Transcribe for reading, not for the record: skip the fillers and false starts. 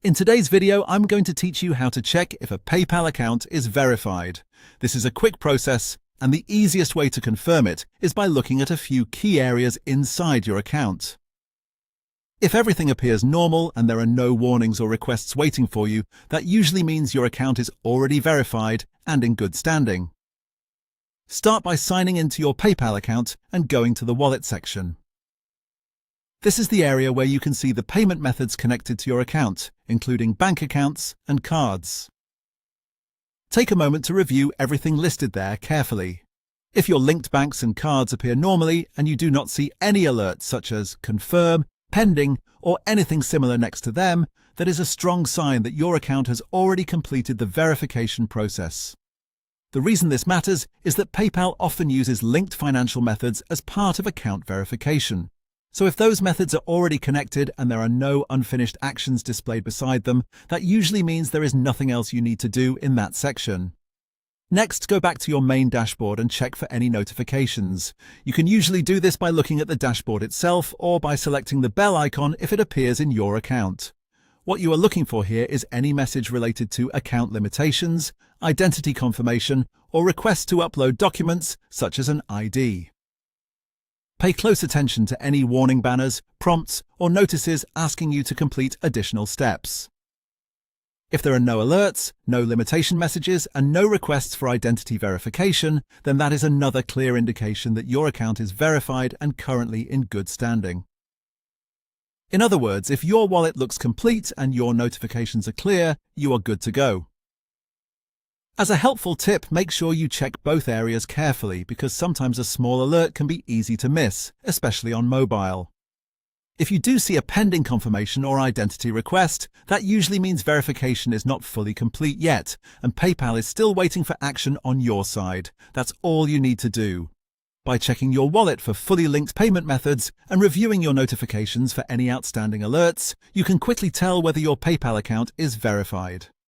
In today's video, I'm going to teach you how to check if a PayPal account is verified. This is a quick process, and the easiest way to confirm it is by looking at a few key areas inside your account. If everything appears normal and there are no warnings or requests waiting for you, that usually means your account is already verified and in good standing. Start by signing into your PayPal account and going to the Wallet section. This is the area where you can see the payment methods connected to your account, including bank accounts and cards. Take a moment to review everything listed there carefully. If your linked banks and cards appear normally and you do not see any alerts such as confirm, pending, or anything similar next to them, that is a strong sign that your account has already completed the verification process. The reason this matters is that PayPal often uses linked financial methods as part of account verification. So if those methods are already connected and there are no unfinished actions displayed beside them, that usually means there is nothing else you need to do in that section. Next, go back to your main dashboard and check for any notifications. You can usually do this by looking at the dashboard itself or by selecting the bell icon if it appears in your account. What you are looking for here is any message related to account limitations, identity confirmation, or requests to upload documents such as an ID. Pay close attention to any warning banners, prompts, or notices asking you to complete additional steps. If there are no alerts, no limitation messages, and no requests for identity verification, then that is another clear indication that your account is verified and currently in good standing. In other words, if your wallet looks complete and your notifications are clear, you are good to go. As a helpful tip, make sure you check both areas carefully because sometimes a small alert can be easy to miss, especially on mobile. If you do see a pending confirmation or identity request, that usually means verification is not fully complete yet, and PayPal is still waiting for action on your side. That's all you need to do. By checking your wallet for fully linked payment methods and reviewing your notifications for any outstanding alerts, you can quickly tell whether your PayPal account is verified.